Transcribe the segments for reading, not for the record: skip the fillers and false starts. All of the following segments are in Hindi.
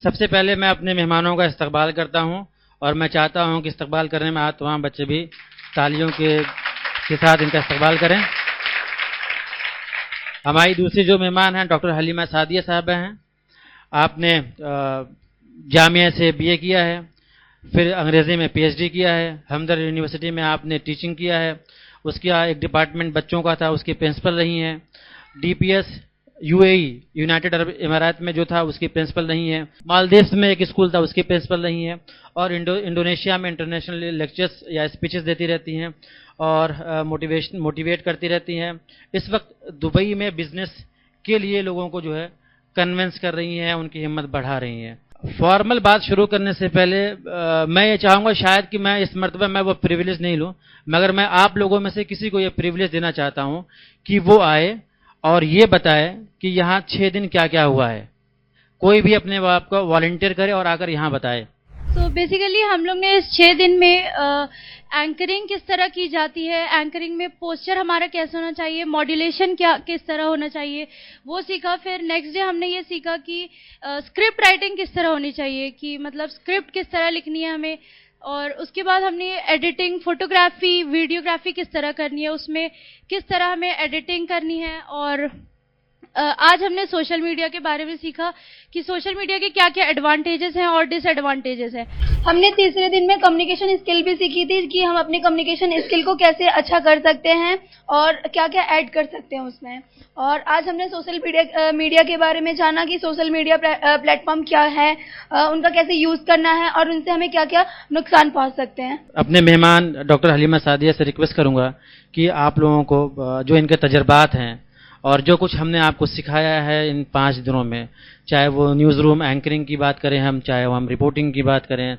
सबसे पहले मैं अपने मेहमानों का इस्तकबाल करता हूं और मैं चाहता हूं कि इस्तकबाल करने में आज तमाम बच्चे भी तालियों के साथ इनका इस्तकबाल करें। हमारी दूसरी जो मेहमान हैं डॉक्टर हलीमा सादिया साहबा हैं। आपने जामिया से बीए किया है, फिर अंग्रेजी में पीएचडी किया है, हमदर्द यूनिवर्सिटी में आपने टीचिंग किया है। उसके एक डिपार्टमेंट बच्चों का था, उसकी प्रिंसिपल रही हैं। डीपीएस यूएई यूनाइटेड अरब इमारात में जो था उसकी प्रिंसिपल रही हैं। मालदीव्स में एक स्कूल था, उसकी प्रिंसिपल रही हैं। और इंडोनेशिया में इंटरनेशनल लेक्चर्स या स्पीचेस देती रहती हैं और मोटिवेट करती रहती हैं। इस वक्त दुबई में बिजनेस के लिए लोगों को जो है कन्विंस कर रही हैं, उनकी हिम्मत बढ़ा रही हैं। फॉर्मल बात शुरू करने से पहले मैं ये चाहूँगा शायद कि मैं इस मर्तबा मैं वो प्रिविलेज नहीं लूँ, मगर मैं आप लोगों में से किसी को ये प्रिविलेज देना चाहता हूँ कि वो आए और ये बताए कि यहाँ 6 दिन क्या क्या हुआ है। कोई भी अपने आप को वॉलंटियर करे और आकर यहाँ बताए। बेसिकली हम लोग ने इस 6 दिन में एंकरिंग किस तरह की जाती है, एंकरिंग में पोस्चर हमारा कैसा होना चाहिए, मॉड्यूलेशन क्या किस तरह होना चाहिए, वो सीखा। फिर नेक्स्ट डे हमने ये सीखा कि स्क्रिप्ट राइटिंग किस तरह होनी चाहिए, कि मतलब स्क्रिप्ट किस तरह लिखनी है हमें। और उसके बाद हमने एडिटिंग, फोटोग्राफी, वीडियोग्राफी किस तरह करनी है, उसमें किस तरह हमें एडिटिंग करनी है। और आज हमने सोशल मीडिया के बारे में सीखा कि सोशल मीडिया के क्या क्या एडवांटेजेस हैं और डिसएडवांटेजेस हैं। हमने तीसरे दिन में कम्युनिकेशन स्किल भी सीखी थी कि हम अपने कम्युनिकेशन स्किल को कैसे अच्छा कर सकते हैं और क्या क्या ऐड कर सकते हैं उसमें। और आज हमने सोशल मीडिया के बारे में जाना कि सोशल मीडिया प्लेटफॉर्म क्या है, उनका कैसे यूज करना है और उनसे हमें क्या क्या नुकसान पहुंच सकते हैं। अपने मेहमान डॉक्टर हलीमा सादिया से रिक्वेस्ट करूंगा कि आप लोगों को जो इनके तजर्बात हैं और जो कुछ हमने आपको सिखाया है इन 5 दिनों में, चाहे वो न्यूज़ रूम एंकरिंग की बात करें हम, चाहे वो हम रिपोर्टिंग की बात करें,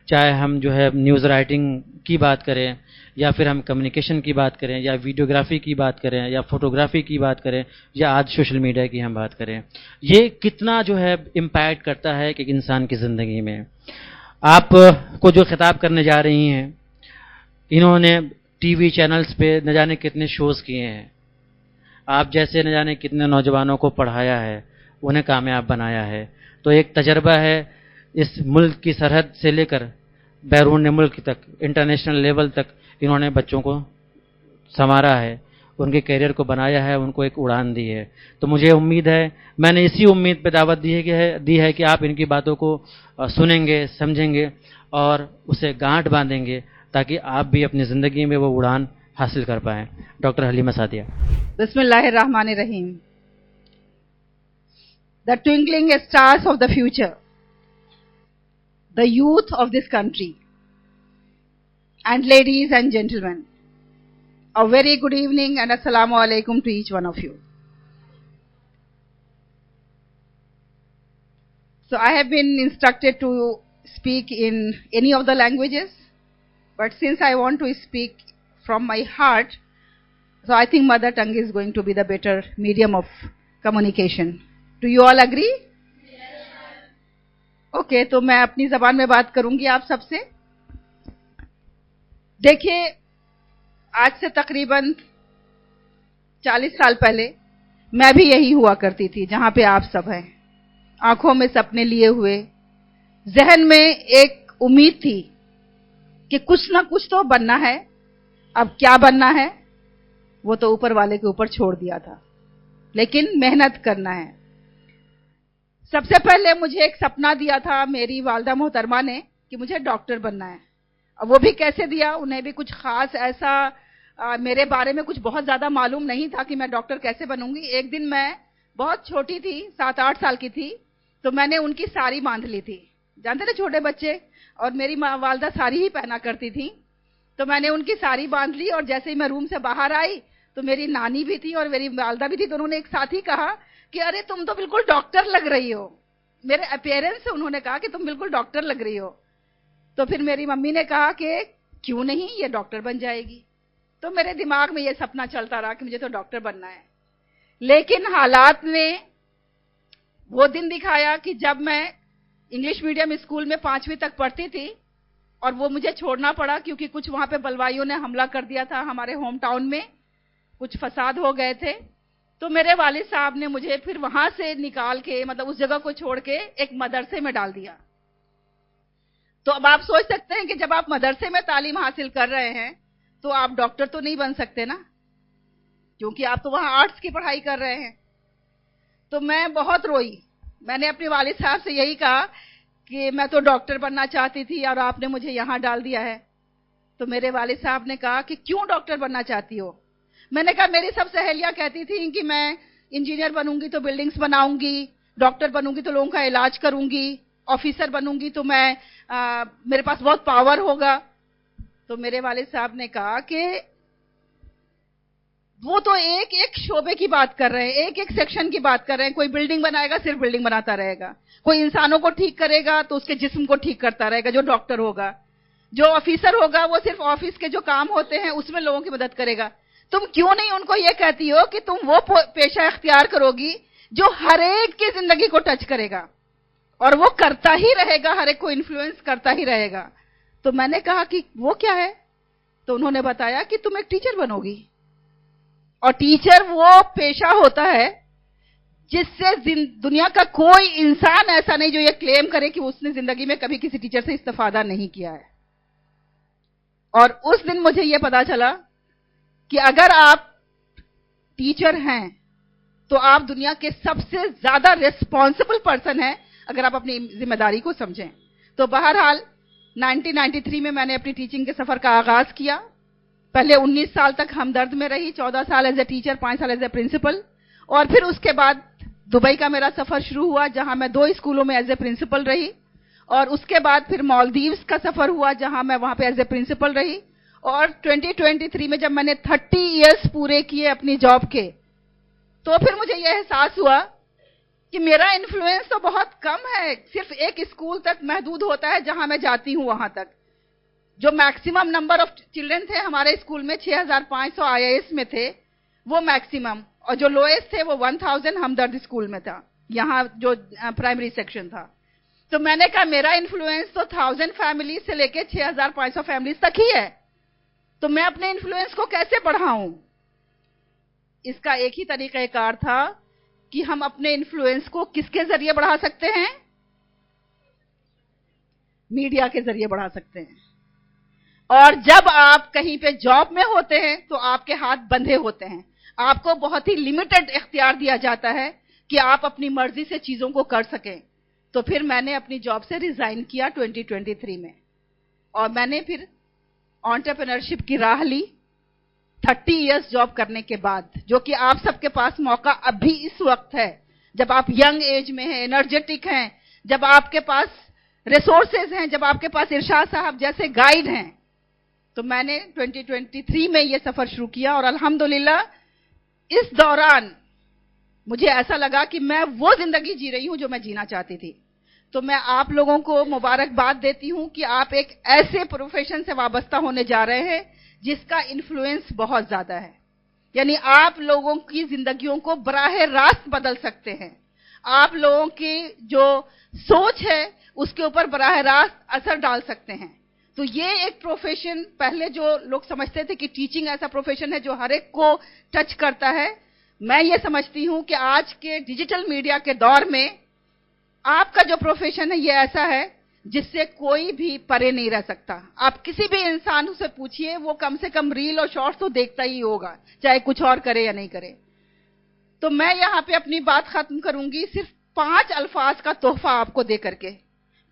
चाहे हम जो है न्यूज़ राइटिंग की बात करें, या फिर हम कम्युनिकेशन की बात करें, या वीडियोग्राफी की बात करें, या फोटोग्राफी की बात करें, या आज सोशल मीडिया की हम बात करें, ये कितना जो है इम्पैक्ट करता है कि इंसान की ज़िंदगी में। आप को जो खिताब करने जा रही हैं, इन्होंने टीवी चैनल्स पे न जाने कितने शोज़ किए हैं, आप जैसे न जाने कितने नौजवानों को पढ़ाया है, उन्हें कामयाब बनाया है। तो एक तजर्बा है, इस मुल्क की सरहद से लेकर बैरून मुल्क तक, इंटरनेशनल लेवल तक इन्होंने बच्चों को संवारा है, उनके करियर को बनाया है, उनको एक उड़ान दी है। तो मुझे उम्मीद है, मैंने इसी उम्मीद पे दावत दी है कि आप इनकी बातों को सुनेंगे, समझेंगे और उसे गांठ बांधेंगे, ताकि आप भी अपनी ज़िंदगी में वो उड़ान हासिल कर पाएं। डॉक्टर हलीमा सादिया। बिस्मिल्लाहिर्रहमानिर्रहीम। The twinkling stars of the future, the youth of this country, and ladies and gentlemen, a very good evening and assalamu alaikum to each one of you. So I have been instructed to speak in any of the languages, but since I want to speak from my heart, so I think mother tongue is going to be the better medium of communication. Do you all agree? Yes. Okay, तो मैं अपनी ज़बान में बात करूंगी आप सबसे। देखिए, आज से तकरीबन 40 साल पहले मैं भी यही हुआ करती थी जहां पे आप सब हैं, आंखों में सपने लिए हुए, जहन में एक उम्मीद थी कि कुछ ना कुछ तो बनना है। अब क्या बनना है वो तो ऊपर वाले के ऊपर छोड़ दिया था, लेकिन मेहनत करना है। सबसे पहले मुझे एक सपना दिया था मेरी वालदा मोहतरमा ने कि मुझे डॉक्टर बनना है। अब वो भी कैसे दिया, उन्हें भी कुछ खास ऐसा मेरे बारे में कुछ बहुत ज्यादा मालूम नहीं था कि मैं डॉक्टर कैसे बनूंगी। एक दिन मैं बहुत छोटी थी, 7-8 साल की थी, तो मैंने उनकी साड़ी बांध ली थी। जानते थे छोटे बच्चे, और मेरी वालदा साड़ी ही पहना करती थी, तो मैंने उनकी साड़ी बांध ली। और जैसे ही मैं रूम से बाहर आई तो मेरी नानी भी थी और मेरी वालदा भी थी, तो उन्होंने एक साथ ही कहा कि अरे तुम तो बिल्कुल डॉक्टर लग रही हो। मेरे अपीयरेंस से उन्होंने कहा कि तुम बिल्कुल डॉक्टर लग रही हो। तो फिर मेरी मम्मी ने कहा कि क्यों नहीं, ये डॉक्टर बन जाएगी। तो मेरे दिमाग में ये सपना चलता रहा कि मुझे तो डॉक्टर बनना है। लेकिन हालात ने वो दिन दिखाया कि जब मैं इंग्लिश मीडियम स्कूल में 5वीं तक पढ़ती थी और वो मुझे छोड़ना पड़ा, क्योंकि कुछ वहां पे बलवाइयों ने हमला कर दिया था हमारे होम टाउन में, कुछ फसाद हो गए थे। तो मेरे वालिद साहब ने मुझे फिर वहां से निकाल के, मतलब उस जगह को छोड़ के एक मदरसे में डाल दिया। तो अब आप सोच सकते हैं कि जब आप मदरसे में तालीम हासिल कर रहे हैं तो आप डॉक्टर तो नहीं बन सकते ना, क्योंकि आप तो वहां आर्ट्स की पढ़ाई कर रहे हैं। तो मैं बहुत रोई। मैंने अपने वालिद साहब से यही कहा कि मैं तो डॉक्टर बनना चाहती थी और आपने मुझे यहां डाल दिया है। तो मेरे वालिद साहब ने कहा कि क्यों डॉक्टर बनना चाहती हो? मैंने कहा मेरी सब सहेलियां कहती थी कि मैं इंजीनियर बनूंगी तो बिल्डिंग्स बनाऊंगी, डॉक्टर बनूंगी तो लोगों का इलाज करूंगी, ऑफिसर बनूंगी तो मैं मेरे पास बहुत पावर होगा। तो मेरे वालिद साहब ने कहा कि वो तो एक एक शोबे की बात कर रहे हैं, एक एक सेक्शन की बात कर रहे हैं। कोई बिल्डिंग बनाएगा सिर्फ बिल्डिंग बनाता रहेगा, कोई इंसानों को ठीक करेगा तो उसके जिस्म को ठीक करता रहेगा जो डॉक्टर होगा, जो ऑफिसर होगा वो सिर्फ ऑफिस के जो काम होते हैं उसमें लोगों की मदद करेगा। तुम क्यों नहीं उनको ये कहती हो कि तुम वो पेशा इख्तियार करोगी जो हर एक की जिंदगी को टच करेगा और वो करता ही रहेगा, हर एक को इन्फ्लुएंस करता ही रहेगा। तो मैंने कहा कि वो क्या है? तो उन्होंने बताया कि तुम एक टीचर बनोगी, और टीचर वो पेशा होता है जिससे दुनिया का कोई इंसान ऐसा नहीं जो ये क्लेम करे कि उसने जिंदगी में कभी किसी टीचर से इस्तेफादा नहीं किया है। और उस दिन मुझे ये पता चला कि अगर आप टीचर हैं तो आप दुनिया के सबसे ज्यादा रिस्पॉन्सिबल पर्सन हैं, अगर आप अपनी जिम्मेदारी को समझें। तो बहरहाल 1993 में मैंने अपनी टीचिंग के सफर का आगाज किया। पहले 19 साल तक हमदर्द में रही, 14 साल एज ए टीचर, 5 साल एज ए प्रिंसिपल, और फिर उसके बाद दुबई का मेरा सफर शुरू हुआ जहां मैं 2 स्कूलों में एज ए प्रिंसिपल रही, और उसके बाद फिर मालदीव्स का सफर हुआ जहां मैं वहां पे एज ए प्रिंसिपल रही। और 2023 में जब मैंने 30 इयर्स पूरे किए अपनी जॉब के, तो फिर मुझे यह एहसास हुआ कि मेरा इन्फ्लुएंस तो बहुत कम है, सिर्फ एक स्कूल तक महदूद होता है जहां मैं जाती हूं वहां तक। जो मैक्सिमम नंबर ऑफ चिल्ड्रन थे हमारे स्कूल में 6500 IAS में थे वो मैक्सिमम, और जो लोएस्ट थे वो 1000 हमदर्द स्कूल में था, यहाँ जो प्राइमरी सेक्शन था। तो मैंने कहा मेरा इन्फ्लुएंस तो 1000 फैमिली से लेके 6500 फैमिलीज तक ही है, तो मैं अपने इन्फ्लुएंस को कैसे बढ़ाऊं? इसका एक ही तरीकाकार था कि हम अपने इन्फ्लुएंस को किसके जरिए बढ़ा सकते हैं? मीडिया के जरिए बढ़ा सकते हैं। और जब आप कहीं पे जॉब में होते हैं तो आपके हाथ बंधे होते हैं, आपको बहुत ही लिमिटेड इख्तियार दिया जाता है कि आप अपनी मर्जी से चीजों को कर सकें। तो फिर मैंने अपनी जॉब से रिजाइन किया 2023 में, और मैंने फिर एंटरप्रेन्योरशिप की राह ली 30 इयर्स जॉब करने के बाद, जो कि आप सबके पास मौका अभी इस वक्त है, जब आप यंग एज में हैं, एनर्जेटिक हैं, जब आपके पास रिसोर्सेज हैं, जब आपके पास इरशाद साहब जैसे गाइड हैं। तो मैंने 2023 में ये सफर शुरू किया, और अल्हम्दुलिल्लाह इस दौरान मुझे ऐसा लगा कि मैं वो जिंदगी जी रही हूं जो मैं जीना चाहती थी। तो मैं आप लोगों को मुबारकबाद देती हूं कि आप एक ऐसे प्रोफेशन से वाबस्ता होने जा रहे हैं जिसका इन्फ्लुएंस बहुत ज्यादा है, यानी आप लोगों की जिंदगियों को बराह रास्त बदल सकते हैं। आप लोगों की जो सोच है उसके ऊपर बराह रास्त असर डाल सकते हैं। तो ये एक प्रोफेशन, पहले जो लोग समझते थे कि टीचिंग ऐसा प्रोफेशन है जो हर एक को टच करता है, मैं ये समझती हूं कि आज के डिजिटल मीडिया के दौर में आपका जो प्रोफेशन है ये ऐसा है जिससे कोई भी परे नहीं रह सकता। आप किसी भी इंसान से पूछिए, वो कम से कम रील और शॉर्ट्स तो देखता ही होगा, चाहे कुछ और करे या नहीं करे। तो मैं यहाँ पे अपनी बात खत्म करूंगी सिर्फ 5 अल्फाज का तोहफा आपको दे करके,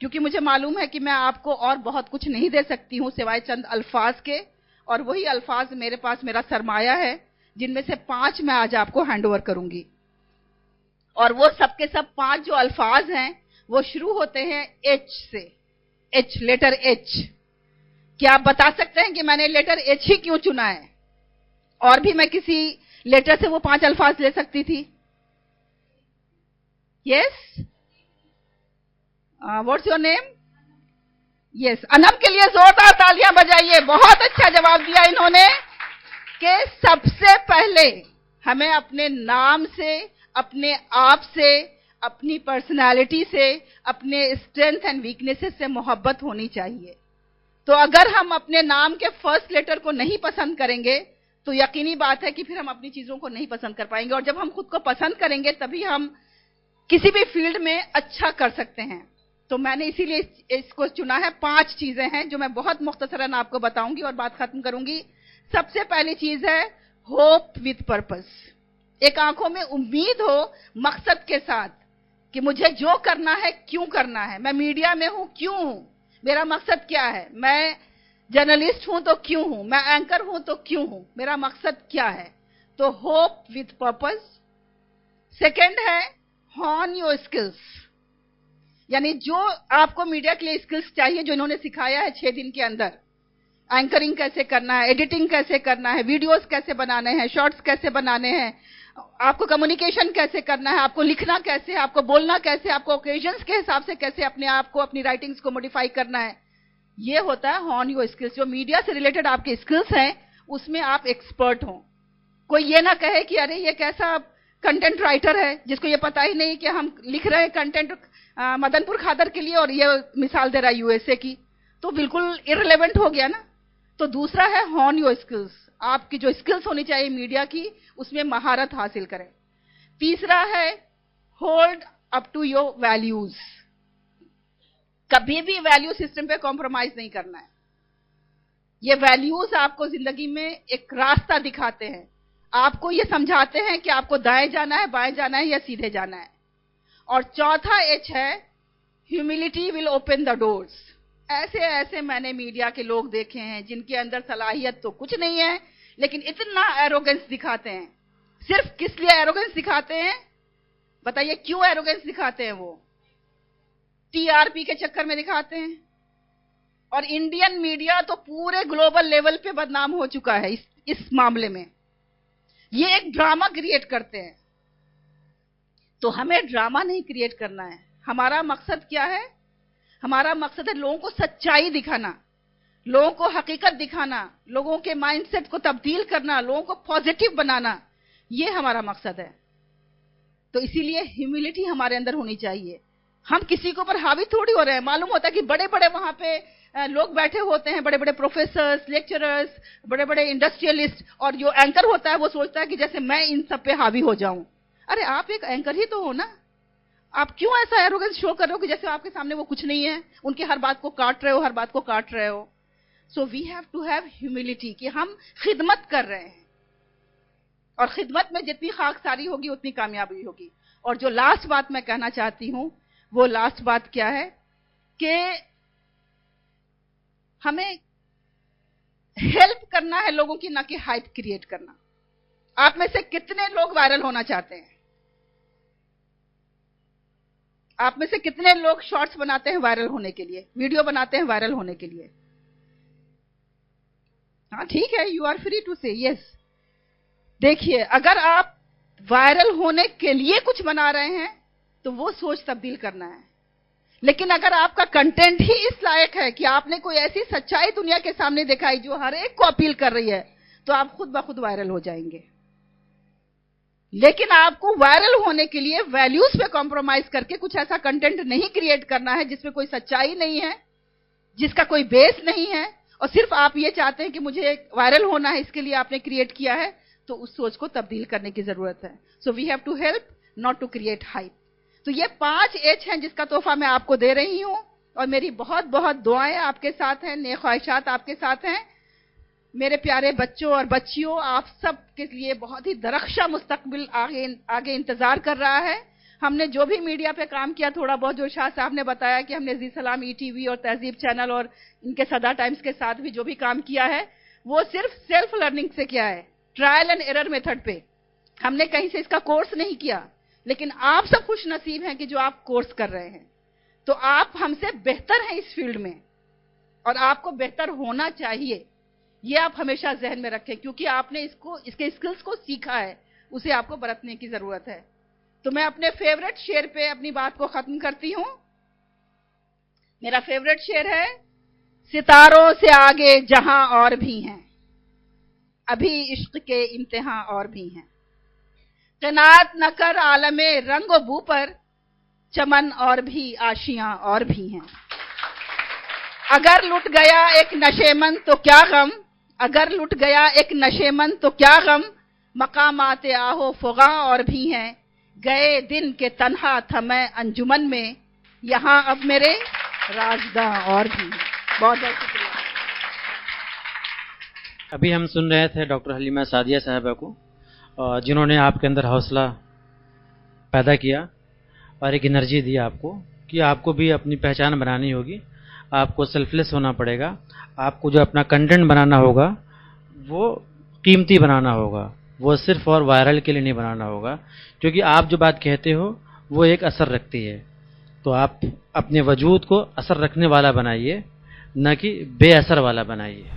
क्योंकि मुझे मालूम है कि मैं आपको और बहुत कुछ नहीं दे सकती हूं सिवाय चंद अल्फाज के, और वही अल्फाज मेरे पास मेरा सरमाया है, जिनमें से 5 मैं आज आपको हैंड ओवर करूंगी। और वो सबके सब 5 जो अल्फाज हैं वो शुरू होते हैं एच से, एच, लेटर एच। क्या आप बता सकते हैं कि मैंने लेटर एच ही क्यों चुना है? और भी मैं किसी लेटर से वो 5 अल्फाज ले सकती थी। Yes, what's your name? Yes, Anam के लिए जोरदार तालियां बजाइए, बहुत अच्छा जवाब दिया इन्होंने। कि सबसे पहले हमें अपने नाम से, अपने आप से, अपनी पर्सनालिटी से, अपने स्ट्रेंथ एंड वीकनेसेस से मोहब्बत होनी चाहिए। तो अगर हम अपने नाम के फर्स्ट लेटर को नहीं पसंद करेंगे तो यकीनी बात है कि फिर हम अपनी चीजों को नहीं पसंद कर पाएंगे, और जब हम खुद को पसंद करेंगे तभी हम किसी भी फील्ड में अच्छा कर सकते हैं। तो मैंने इसीलिए इसको चुना है। 5 चीजें हैं जो मैं बहुत मुख्तसरन आपको बताऊंगी और बात खत्म करूंगी। सबसे पहली चीज है होप विथ पर्पस। एक आंखों में उम्मीद हो मकसद के साथ कि मुझे जो करना है क्यों करना है, मैं मीडिया में हूं क्यों हूं, मेरा मकसद क्या है, मैं जर्नलिस्ट हूं तो क्यों हूं, मैं एंकर हूं तो क्यों हूं, मेरा मकसद क्या है। तो होप विथ पर्पस। सेकंड है हॉन योर स्किल्स, यानी जो आपको मीडिया के लिए स्किल्स चाहिए जो इन्होंने सिखाया है 6 दिन के अंदर, एंकरिंग कैसे करना है, एडिटिंग कैसे करना है, वीडियोस कैसे बनाने हैं, शॉर्ट्स कैसे बनाने हैं, आपको कम्युनिकेशन कैसे करना है, आपको लिखना कैसे है, आपको बोलना कैसे, आपको ओकेजन्स के हिसाब से कैसे अपने आप को, अपनी राइटिंग्स को मॉडिफाई करना है, ये होता है हॉन योर स्किल्स। जो मीडिया से रिलेटेड आपके स्किल्स हैं उसमें आप एक्सपर्ट हो। कोई ये ना कहे कि अरे ये कैसा कंटेंट राइटर है जिसको ये पता ही नहीं कि हम लिख रहे हैं कंटेंट मदनपुर खादर के लिए और ये मिसाल दे रहा है यूएसए की, तो बिल्कुल इररिलेवेंट हो गया ना। तो दूसरा है हॉन योर स्किल्स, आपकी जो स्किल्स होनी चाहिए मीडिया की उसमें महारत हासिल करें। तीसरा है hold up to your values, कभी भी वैल्यू सिस्टम पे कॉम्प्रोमाइज नहीं करना है। ये वैल्यूज आपको जिंदगी में एक रास्ता दिखाते हैं, आपको ये समझाते हैं कि आपको दाएं जाना है, बाएं जाना है या सीधे जाना है। और चौथा एच है humility will open the doors. ऐसे ऐसे मैंने मीडिया के लोग देखे हैं जिनके अंदर सलाहियत तो कुछ नहीं है लेकिन इतना एरोगेंस दिखाते हैं। सिर्फ किस लिए एरोगेंस दिखाते हैं बताइए, क्यों एरोगेंस दिखाते हैं? वो टीआरपी के चक्कर में दिखाते हैं। और इंडियन मीडिया तो पूरे ग्लोबल लेवल पे बदनाम हो चुका है इस मामले में। ये एक ड्रामा क्रिएट करते हैं, तो हमें ड्रामा नहीं क्रिएट करना है। हमारा मकसद क्या है? हमारा मकसद है लोगों को सच्चाई दिखाना, लोगों को हकीकत दिखाना, लोगों के माइंडसेट को तब्दील करना, लोगों को पॉजिटिव बनाना, ये हमारा मकसद है। तो इसीलिए ह्यूमिलिटी हमारे अंदर होनी चाहिए। हम किसी के ऊपर हावी थोड़ी हो रहे हैं। मालूम होता है कि बड़े बड़े वहां पे लोग बैठे होते हैं, बड़े बड़े प्रोफेसर्स, लेक्चरर्स, बड़े बड़े इंडस्ट्रियलिस्ट, और जो एंकर होता है वो सोचता है कि जैसे मैं इन सब पे हावी हो जाऊं। अरे आप एक एंकर ही तो हो ना, आप क्यों ऐसा एरोगेंस शो कर रहे हो कि जैसे आपके सामने वो कुछ नहीं है, उनकी हर बात को काट रहे हो, हर बात को काट रहे हो। So we have to have humility कि हम खिदमत कर रहे हैं, और खिदमत में जितनी खाकसारी होगी उतनी कामयाबी होगी। और जो लास्ट बात मैं कहना चाहती हूं, वो लास्ट बात क्या है कि हमें हेल्प करना है लोगों की, ना कि हाइप क्रिएट करना। आप में से कितने लोग वायरल होना चाहते हैं? आप में से कितने लोग शॉर्ट्स बनाते हैं वायरल होने के लिए, वीडियो बनाते हैं वायरल होने के लिए? हाँ ठीक है, यू आर फ्री टू से यस। देखिए, अगर आप वायरल होने के लिए कुछ बना रहे हैं तो वो सोच तब्दील करना है। लेकिन अगर आपका कंटेंट ही इस लायक है कि आपने कोई ऐसी सच्चाई दुनिया के सामने दिखाई जो हर एक को अपील कर रही है, तो आप खुद ब खुद वायरल हो जाएंगे। लेकिन आपको वायरल होने के लिए वैल्यूज पे कॉम्प्रोमाइज करके कुछ ऐसा कंटेंट नहीं क्रिएट करना है जिसमें कोई सच्चाई नहीं है, जिसका कोई बेस नहीं है, और सिर्फ आप ये चाहते हैं कि मुझे वायरल होना है, इसके लिए आपने क्रिएट किया है। तो उस सोच को तब्दील करने की जरूरत है। So we have to help, not to create hype. तो ये 5 एच हैं जिसका तोहफा मैं आपको दे रही हूं, और मेरी बहुत बहुत दुआएं आपके साथ हैं, नेक ख्वाहिशात आपके साथ हैं। मेरे प्यारे बच्चों और बच्चियों, आप सब के लिए बहुत ही दरख्शा मुस्तकबिल आगे इंतजार कर रहा है। हमने जो भी मीडिया पे काम किया, थोड़ा बहुत जो शाह साहब ने बताया कि हमने जी सलाम ईटीवी और तहजीब चैनल और इनके सदा टाइम्स के साथ भी जो भी काम किया है, वो सिर्फ सेल्फ लर्निंग से किया है, ट्रायल एंड एरर मेथड पे। हमने कहीं से इसका कोर्स नहीं किया। लेकिन आप सब खुश नसीब हैं कि जो आप कोर्स कर रहे हैं, तो आप हमसे बेहतर हैं इस फील्ड में, और आपको बेहतर होना चाहिए। ये आप हमेशा जहन में रखें, क्योंकि आपने इसके स्किल्स को सीखा है, उसे आपको बरतने की जरूरत है। तो मैं अपने फेवरेट शेर पे अपनी बात को खत्म करती हूं। मेरा फेवरेट शेर है, सितारों से आगे जहां और भी हैं, अभी इश्क के इम्तिहान और भी हैं। कनात न कर आलमे रंगो बू पर, चमन और भी आशियां और भी हैं। अगर लुट गया एक नशेमंद तो क्या गम, अगर लुट गया एक नशेमन तो क्या गम, मकामाते आहो फुगा और भी हैं, गए दिन के तन्हा था मैं अंजुमन में, यहाँ अब मेरे राजदा और भी हैं। बहुत बहुत शुक्रिया। अभी हम सुन रहे थे डॉक्टर हलीमा सादिया साहिबा को, जिन्होंने आपके अंदर हौसला पैदा किया और एक एनर्जी दी आपको कि आपको भी अपनी पहचान बनानी होगी, आपको सेल्फलेस होना पड़ेगा, आपको जो अपना कंटेंट बनाना होगा वो कीमती बनाना होगा, वो सिर्फ और वायरल के लिए नहीं बनाना होगा, क्योंकि आप जो बात कहते हो वो एक असर रखती है। तो आप अपने वजूद को असर रखने वाला बनाइए, न कि बेअसर वाला बनाइए।